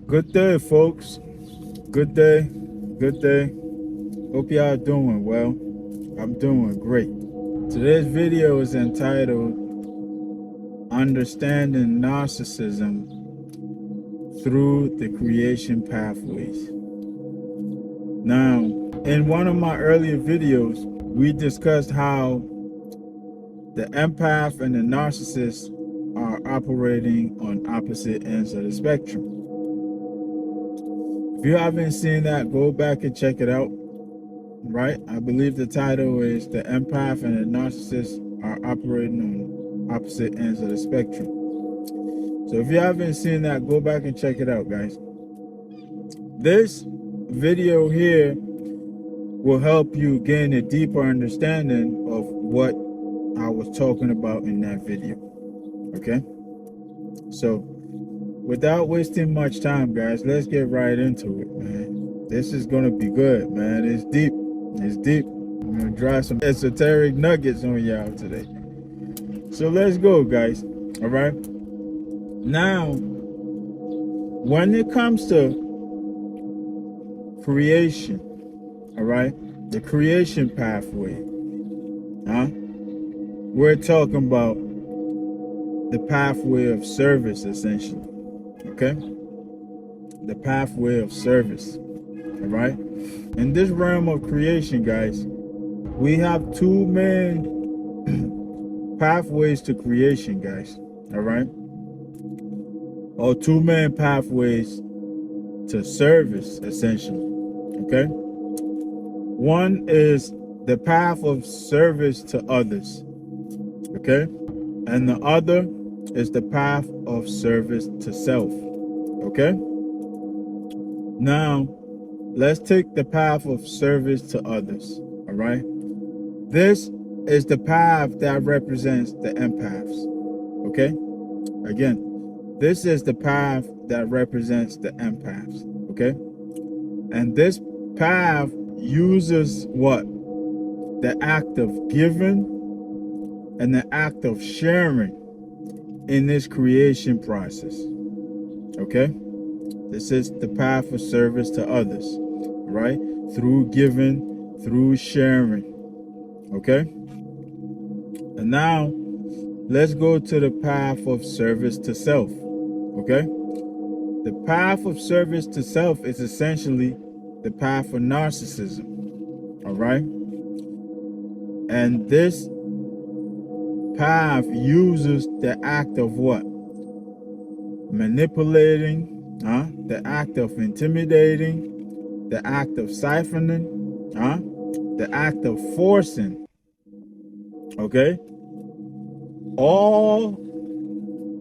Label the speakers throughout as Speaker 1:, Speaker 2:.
Speaker 1: Good day, folks. Good day. Good day. Hope y'all doing well. I'm doing great. Today's video is entitled Understanding Narcissism Through the Creation Pathways. Now, in one of my earlier videos, we discussed how the empath and the narcissist are operating on opposite ends of the spectrum. If you haven't seen that, go back and check it out. Right? I believe the title is The Empath and the Narcissist Are Operating on Opposite Ends of the Spectrum. So if you haven't seen that, go back and check it out, guys. This video here will help you gain a deeper understanding of what I was talking about in that video. Okay? So without wasting much time, guys, let's get right into it, man. This is going to be good, man. It's deep. It's deep. I'm going to drop some esoteric nuggets on y'all today. So let's go, guys. All right? Now, when it comes to creation, all right, the creation pathway, we're talking about the pathway of service, essentially. Okay? The pathway of service. All right? In this realm of creation, guys, we have two main pathways to creation, guys. All right? Or two main pathways to service, essentially. Okay? One is the path of service to others. Okay? And the other is the path of service to self. Okay? Now, let's take the path of service to others. All right? This is the path that represents the empaths. Okay? Again, this is the path that represents the empaths. Okay? And this path uses what? The act of giving and the act of sharing in this creation process. Okay? This is the path of service to others, right? Through giving, through sharing. Okay? And now, let's go to the path of service to self. Okay? The path of service to self is essentially the path of narcissism. All right? And this path uses the act of what? Manipulating, the act of intimidating, the act of siphoning, the act of forcing. Okay? All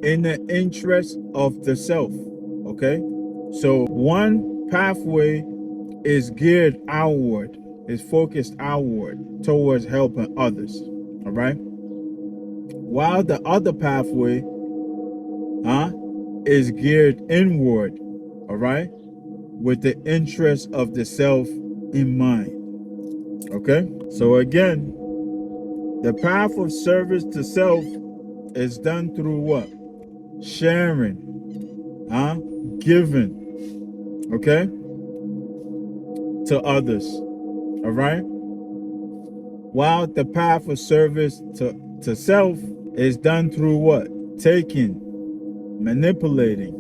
Speaker 1: in the interest of the self. Okay? So one pathway is geared outward, is focused outward towards helping others. All right? While the other pathway is geared inward, all right, with the interest of the self in mind. Okay? So again, the path of service to self is done through what? Sharing, giving, okay, to others. All right? While the path of service to self is done through what? Taking, manipulating,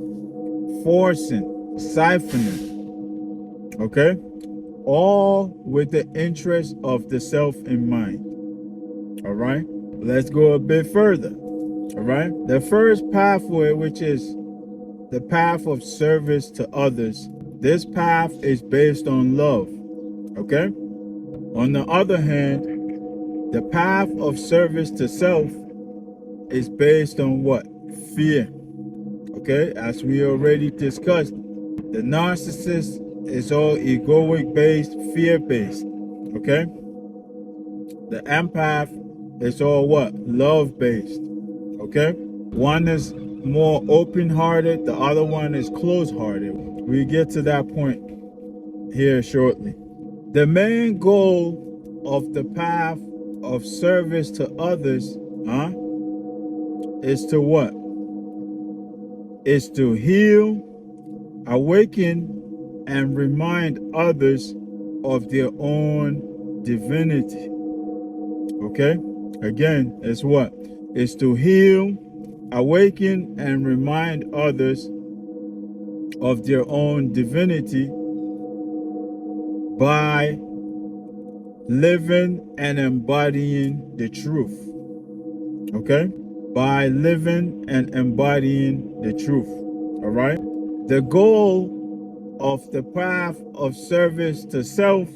Speaker 1: forcing, siphoning. Okay? All with the interest of the self in mind. All right? Let's go a bit further. All right? The first pathway, which is the path of service to others, this path is based on love. Okay? On the other hand, the path of service to self is based on what? Fear. Okay? As we already discussed, the narcissist is all egoic based, fear based. Okay? The empath is all what? Love based. Okay? One is more open hearted, the other one is closed hearted. We get to that point here shortly. The main goal of the path of service to others is to what? Is to heal awaken and remind others of their own divinity. Okay? Again, it's what? It's to heal, awaken, and remind others of their own divinity by living and embodying the truth. Okay? By living and embodying the truth. All right? The goal of the path of service to self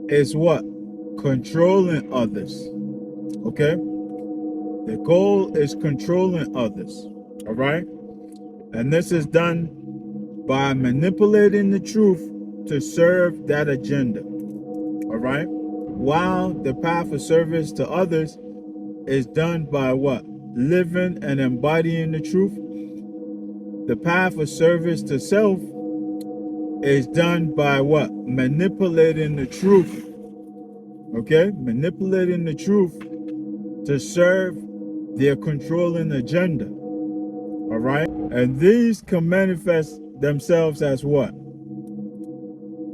Speaker 1: is what? Controlling others. Okay? The goal is controlling others. All right? And this is done by manipulating the truth to serve that agenda. All right? While the path of service to others is done by what? Living and embodying the truth. The path of service to self is done by what? Manipulating the truth. Okay? Manipulating the truth to serve their controlling agenda. All right? And these can manifest themselves as what?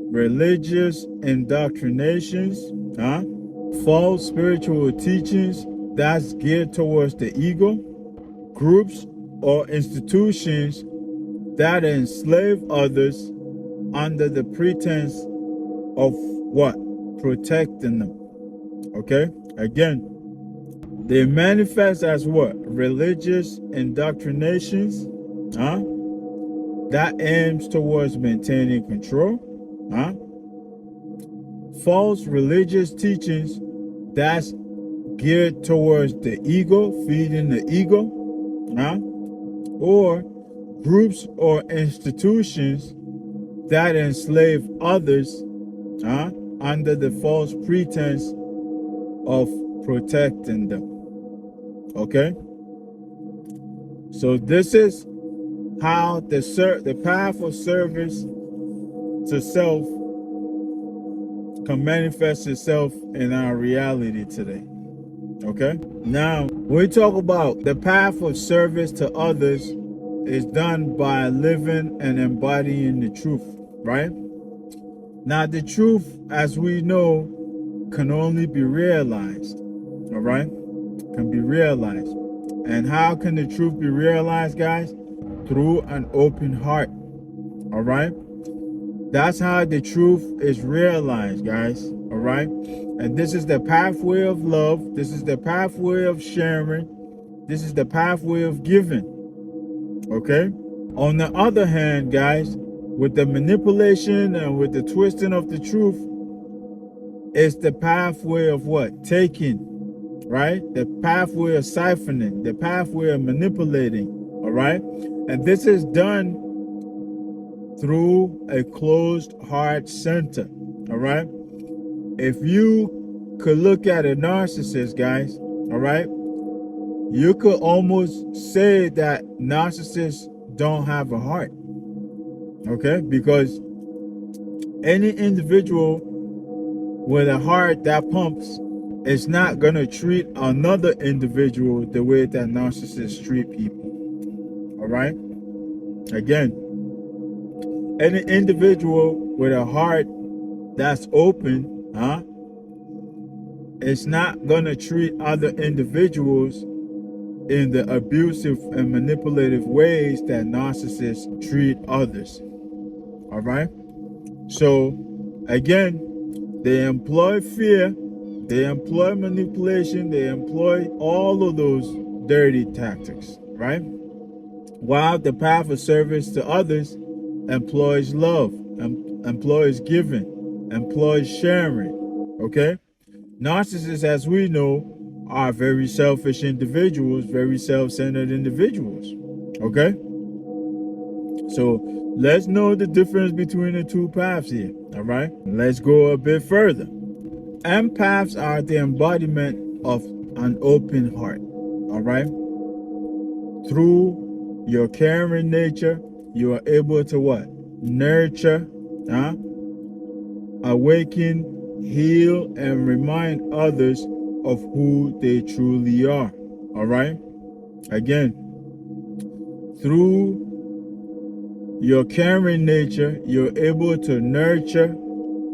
Speaker 1: Religious indoctrinations, false spiritual teachings that's geared towards the ego, groups or institutions that enslave others under the pretense of what? Protecting them. Okay? Again, they manifest as what? Religious indoctrinations, that aims towards maintaining control, false religious teachings that's geared towards the ego, feeding the ego, or groups or institutions that enslave others under the false pretense of protecting them. Okay? So this is how the path of service to self can manifest itself in our reality today. Okay? Now, when we talk about the path of service to others is done by living and embodying the truth, right? Now, the truth, as we know, can only be realized, all right? Can be realized. And how can the truth be realized, guys? Through an open heart, all right? That's how the truth is realized, guys, all right? And this is the pathway of love. This is the pathway of sharing. This is the pathway of giving, okay? On the other hand, guys, with the manipulation and with the twisting of the truth, it's the pathway of what? Taking, right? The pathway of siphoning, the pathway of manipulating, all right? And this is done through a closed heart center, all right? If you could look at a narcissist, guys, all right, you could almost say that narcissists don't have a heart, okay? Because any individual with a heart that pumps is not going to treat another individual the way that narcissists treat people, all right? Again, any individual with a heart that's open, it's not going to treat other individuals in the abusive and manipulative ways that narcissists treat others. All right? So, again, they employ fear, they employ manipulation, they employ all of those dirty tactics, right? While the path of service to others employs love, employs giving, employs sharing, okay? Narcissists, as we know, are very selfish individuals, very self-centered individuals, okay? So let's know the difference between the two paths here, all right? Let's go a bit further. Empaths are the embodiment of an open heart, all right? Through your caring nature, you are able to what? Nurture, awaken, heal, and remind others of who they truly are. All right? Again, through your caring nature, you're able to nurture,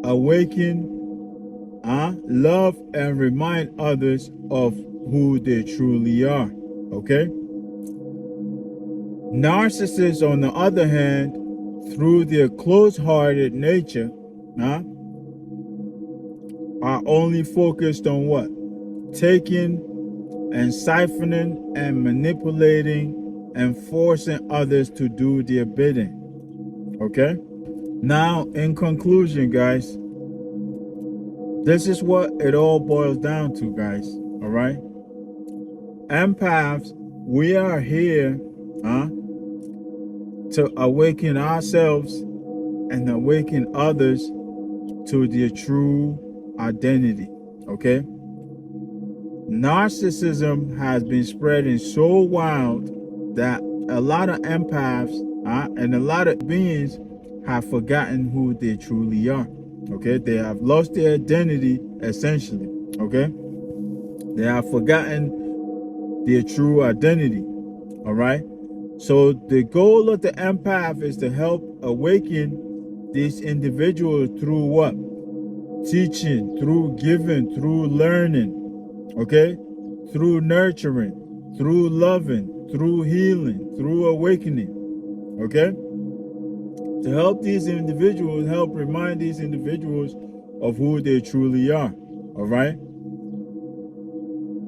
Speaker 1: awaken, love, and remind others of who they truly are. Okay? Narcissists, on the other hand, through their close-hearted nature, are only focused on what? Taking and siphoning and manipulating and forcing others to do their bidding. Okay? Now, in conclusion, guys, this is what it all boils down to, guys. All right? Empaths, we are here to awaken ourselves and awaken others to their true identity. Okay? Narcissism has been spreading so wild that a lot of empaths and a lot of beings have forgotten who they truly are. Okay? They have lost their identity, essentially. Okay? They have forgotten their true identity. All right? So the goal of the empath is to help awaken these individuals through what? Teaching, through giving, through learning, okay? Through nurturing, through loving, through healing, through awakening, okay? To help these individuals, help remind these individuals of who they truly are, all right?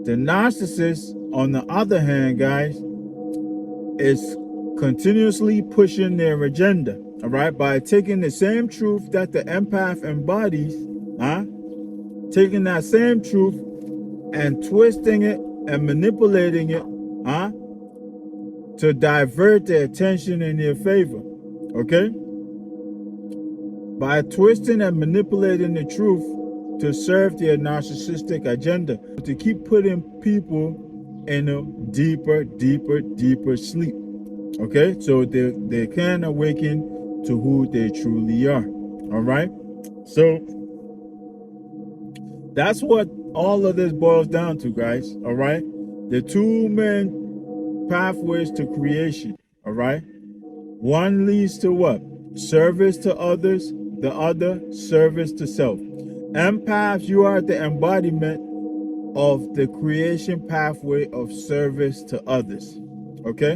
Speaker 1: The narcissist, on the other hand, guys, is continuously pushing their agenda, all right, by taking the same truth that the empath embodies, taking that same truth and twisting it and manipulating it, to divert their attention in their favor, okay? By twisting and manipulating the truth to serve their narcissistic agenda, to keep putting people in a deeper sleep. Okay, so they can awaken to who they truly are. All right, so that's what all of this boils down to, guys. All right, the two main pathways to creation. All right, one leads to what? Service to others. The other, service to self. Empaths, you are the embodiment of the creation pathway of service to others. Okay?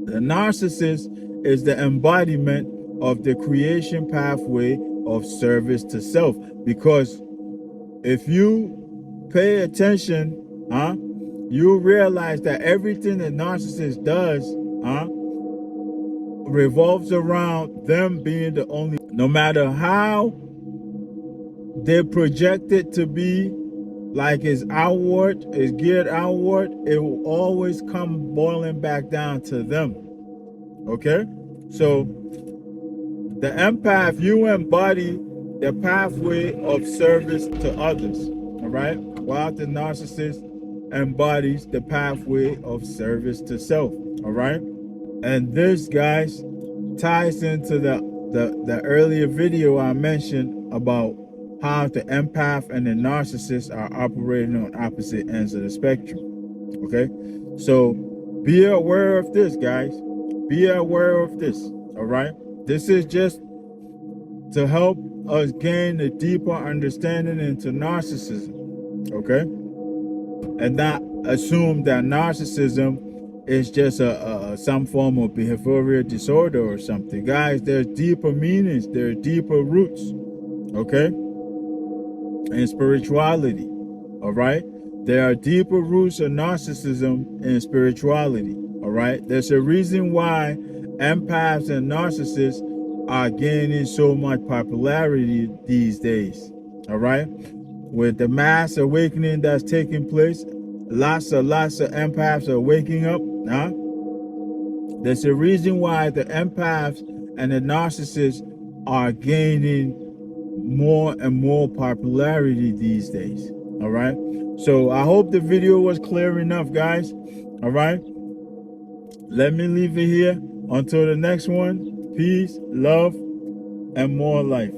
Speaker 1: The narcissist is the embodiment of the creation pathway of service to self. Because if you pay attention, you realize that everything the narcissist does, revolves around them being the only, no matter how they project it to be, like it's outward, it's geared outward, it will always come boiling back down to them. Okay? So the empath, you embody the pathway of service to others. All right? While the narcissist embodies the pathway of service to self. All right? And this, guys, ties into the earlier video I mentioned about how the empath and the narcissist are operating on opposite ends of the spectrum. Okay? So be aware of this, guys. Be aware of this. All right? This is just to help us gain a deeper understanding into narcissism. Okay? And not assume that narcissism is just some form of behavioral disorder or something. Guys, there's deeper meanings, there are deeper roots, okay? In spirituality, all right? There are deeper roots of narcissism in spirituality, all right? There's a reason why empaths and narcissists are gaining so much popularity these days, all right? With the mass awakening that's taking place, lots of empaths are waking up. There's a reason why the empaths and the narcissists are gaining more and more popularity these days. All right. So I hope the video was clear enough, guys. All right. Let me leave it here until the next one. Peace, love, and more life.